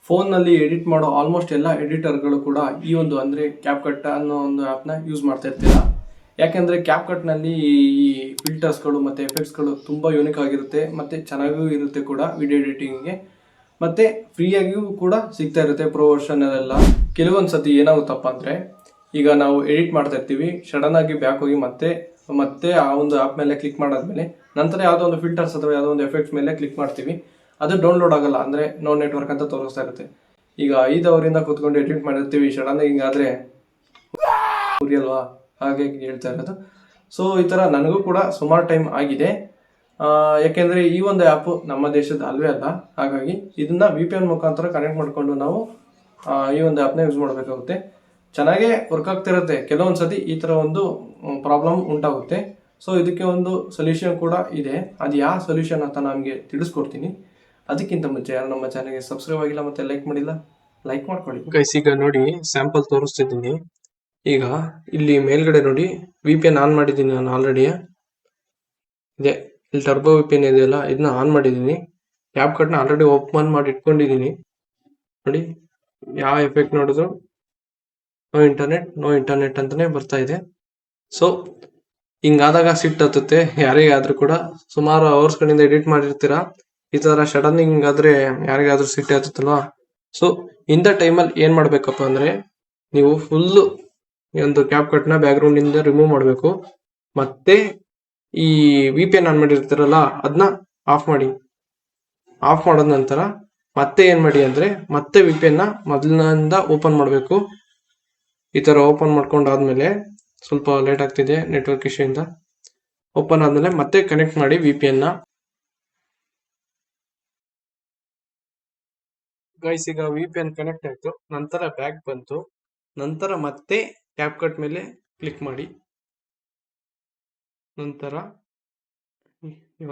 ಫೋನ್ನಲ್ಲಿ ಎಡಿಟ್ ಮಾಡೋ ಆಲ್ಮೋಸ್ಟ್ ಎಲ್ಲ ಎಡಿಟರ್ಗಳು ಕೂಡ ಈ ಒಂದು ಅಂದರೆ ಕ್ಯಾಪ್ಕಟ್ ಅನ್ನೋ ಒಂದು ಆ್ಯಪ್ನ ಯೂಸ್ ಮಾಡ್ತಾ ಇರ್ತೀರ. ಯಾಕೆಂದರೆ ಕ್ಯಾಪ್ಕಟ್ನಲ್ಲಿ ಈ ಫಿಲ್ಟರ್ಸ್ಗಳು ಮತ್ತು ಎಫೆಕ್ಟ್ಸ್ಗಳು ತುಂಬ ಯೂನಿಕ್ ಆಗಿರುತ್ತೆ ಮತ್ತು ಚೆನ್ನಾಗೂ ಇರುತ್ತೆ ಕೂಡ ವಿಡಿಯೋ ಎಡಿಟಿಂಗಿಗೆ. ಮತ್ತು ಫ್ರೀಯಾಗಿಯೂ ಕೂಡ ಸಿಗ್ತಾ ಇರುತ್ತೆ ಪ್ರೋ ವರ್ಷನಲ್ಲೆಲ್ಲ. ಕೆಲವೊಂದು ಸತಿ ಏನಾಗುತ್ತಪ್ಪ ಅಂದರೆ, ಈಗ ನಾವು ಎಡಿಟ್ ಮಾಡ್ತಾ ಇರ್ತೀವಿ, ಸಡನ್ನಾಗಿ ಬ್ಯಾಕ್ ಹೋಗಿ ಮತ್ತೆ ಆ ಒಂದು ಆ್ಯಪ್ ಮೇಲೆ ಕ್ಲಿಕ್ ಮಾಡಾದ್ಮೇಲೆ ನಂತರ ಯಾವುದೋ ಒಂದು ಫಿಲ್ಟರ್ಸ್ ಅಥವಾ ಯಾವುದೋ ಒಂದು ಎಫೆಕ್ಟ್ಸ್ ಮೇಲೆ ಕ್ಲಿಕ್ ಮಾಡ್ತೀವಿ, ಅದು ಡೌನ್ಲೋಡ್ ಆಗಲ್ಲ, ಅಂದರೆ ನೋ ನೆಟ್ವರ್ಕ್ ಅಂತ ತೋರಿಸ್ತಾ ಇರುತ್ತೆ. ಈಗ 5 ಅವರಿಂದ ಕೂತ್ಕೊಂಡು ಎಡಿಟ್ ಮಾಡಿರ್ತೀವಿ, ಸಡನ್ನಾಗಿ ಹಿಂಗಾದರೆ ಉರಿ ಅಲ್ವಾ, ಹಾಗೆ ಹೇಳ್ತಾ ಇರೋದು. ಸೊ ಈ ಥರ ನನಗೂ ಕೂಡ ಸುಮಾರು ಟೈಮ್ ಆಗಿದೆ. ಯಾಕೆಂದರೆ ಈ ಒಂದು ಆ್ಯಪು ನಮ್ಮ ದೇಶದ ಅಲ್ವೇ ಅಲ್ಲ, ಹಾಗಾಗಿ ಇದನ್ನು VPN ಮುಖಾಂತರ ಕನೆಕ್ಟ್ ಮಾಡಿಕೊಂಡು ನಾವು ಈ ಒಂದು ಆ್ಯಪ್ನ ಯೂಸ್ ಮಾಡಬೇಕಾಗುತ್ತೆ. ಚೆನ್ನಾಗೇ ವರ್ಕ್ ಆಗ್ತಿರುತ್ತೆ. ಕೆಲವೊಂದು ಸತಿ ಈ ಥರ ಒಂದು ಪ್ರಾಬ್ಲಮ್ ಉಂಟಾಗುತ್ತೆ. ಸೊ ಇದಕ್ಕೆ ಒಂದು ಸೊಲ್ಯೂಷನ್ ಕೂಡ ಇದೆ. ಅದು ಯಾವ ಸೊಲ್ಯೂಷನ್ ಅಂತ ನಮಗೆ ತಿಳಿಸ್ಕೊಡ್ತೀನಿ. ಅದಕ್ಕಿಂತ ಮುಂಚೆ ಯಾರು ನಮ್ಮ ಚಾನಲ್ಗೆ ಸಬ್ಸ್ಕ್ರೈಬ್ ಆಗಿಲ್ಲ ಮತ್ತು ಲೈಕ್ ಮಾಡಿಲ್ಲ, ಲೈಕ್ ಮಾಡ್ಕೊಳ್ಳಿ. ಗೈಸ್, ಈಗ ನೋಡಿ ಸ್ಯಾಂಪಲ್ ತೋರಿಸ್ತಿದ್ದೀನಿ. ಈಗ ಇಲ್ಲಿ ಮೇಲ್ಗಡೆ ನೋಡಿ VPN ಆನ್ ಮಾಡಿದ್ದೀನಿ ನಾನು ಆಲ್ರೆಡಿ. ಇದೆ ಇಲ್ಲಿ ಟರ್ಬೋ VPN ಇದೆಯಲ್ಲ, ಇದನ್ನ ಆನ್ ಮಾಡಿದ್ದೀನಿ. ಕ್ಯಾಪ್ಕಟ್ನ ಆಲ್ರೆಡಿ ಓಪನ್ ಮಾಡಿ ಇಟ್ಕೊಂಡಿದ್ದೀನಿ. ನೋಡಿ ಯಾವ ಎಫೆಕ್ಟ್ ನೋಡಿದ್ರು ನೋ ಇಂಟರ್ನೆಟ್ ಅಂತಾನೆ ಬರ್ತಾ ಇದೆ. ಸೊ ಹಿಂಗಾದಾಗ ಸಿಟ್ಟು ಹತ್ತುತ್ತೆ ಯಾರಿಗಾದ್ರೂ ಕೂಡ. ಸುಮಾರು ಅವರ್ಸ್ಗಳಿಂದ ಎಡಿಟ್ ಮಾಡಿರ್ತೀರಾ, ಈ ತರ ಸಡನ್ ಹಿಂಗಾದ್ರೆ ಯಾರಿಗಾದ್ರೂ ಸಿಟ್ಟು ಹತ್ತುತ್ತಲ್ವಾ. ಸೊ ಇಂಥ ಟೈಮಲ್ಲಿ ಏನ್ ಮಾಡ್ಬೇಕಪ್ಪ ಅಂದ್ರೆ, ನೀವು ಫುಲ್ಲು ಒಂದು ಕ್ಯಾಪ್ಕಟ್ನ ಬ್ಯಾಕ್ಗ್ರೌಂಡ್ ಇಂದ ರಿಮೂವ್ ಮಾಡಬೇಕು. ಮತ್ತೆ ಈ VPN ಆನ್ ಮಾಡಿರ್ತೀರಲ್ಲ, ಅದನ್ನ ಆಫ್ ಮಾಡಿ. ಆಫ್ ಮಾಡಿದ ನಂತರ ಮತ್ತೆ ಏನ್ ಮಾಡಿ ಅಂದ್ರೆ, ಮತ್ತೆ VPN ನ ಮೊದಲಿನಿಂದ ಓಪನ್ ಮಾಡಬೇಕು. ಈ ತರ ಓಪನ್ ಮಾಡ್ಕೊಂಡಾದ್ಮೇಲೆ, ಸ್ವಲ್ಪ ಲೇಟ್ ಆಗ್ತಿದೆ ನೆಟ್ವರ್ಕ್ ಇಶ್ಯೂ ಇಂದ, ಓಪನ್ ಆದ್ಮೇಲೆ ಮತ್ತೆ ಕನೆಕ್ಟ್ ಮಾಡಿ VPN ನ. ಗೈಸ್, ಈಗ VPN ಕನೆಕ್ಟ್ ಆಯ್ತು, ನಂತರ ಬ್ಯಾಕ್ ಬಂತು, ನಂತರ ಮತ್ತೆ ಕ್ಯಾಪ್ಕಟ್ ಮೇಲೆ ಕ್ಲಿಕ್ ಮಾಡಿ. ನಂತರ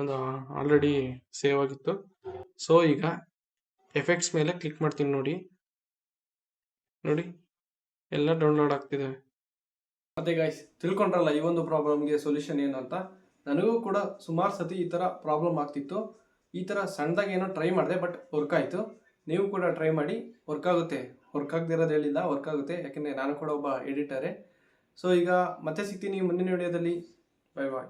ಒಂದು ಆಲ್ರೆಡಿ ಸೇವ್ ಆಗಿತ್ತು. ಸೊ ಈಗ ಎಫೆಕ್ಟ್ಸ್ ಮೇಲೆ ಕ್ಲಿಕ್ ಮಾಡ್ತೀನಿ. ನೋಡಿ ಎಲ್ಲ ಡೌನ್ಲೋಡ್ ಆಗ್ತಿದೆ. ಮತ್ತೆ ಗೈಸ್, ತಿಳ್ಕೊಂಡ್ರಲ್ಲ ಈ ಒಂದು ಪ್ರಾಬ್ಲಮ್ಗೆ ಸೊಲ್ಯೂಷನ್ ಏನು ಅಂತ. ನನಗೂ ಕೂಡ ಸುಮಾರು ಸತಿ ಈ ಥರ ಪ್ರಾಬ್ಲಮ್ ಆಗ್ತಿತ್ತು. ಈ ಥರ ಸಣ್ಣದಾಗಿ ಏನೋ ಟ್ರೈ ಮಾಡಿದೆ, ಬಟ್ ವರ್ಕ್ ಆಯಿತು. ನೀವು ಕೂಡ ಟ್ರೈ ಮಾಡಿ, ವರ್ಕ್ ಆಗುತ್ತೆ. ವರ್ಕ್ ಆಗದಿರೋದು ಹೇಳಿಲ್ಲ, ವರ್ಕ್ ಆಗುತ್ತೆ. ಯಾಕೆಂದರೆ ನಾನು ಕೂಡ ಒಬ್ಬ ಎಡಿಟರೇ. ಸೊ ಈಗ ಮತ್ತೆ ಸಿಗ್ತೀನಿ ಮುಂದಿನ ವಿಡಿಯೋದಲ್ಲಿ. ಬಾಯ್ ಬಾಯ್.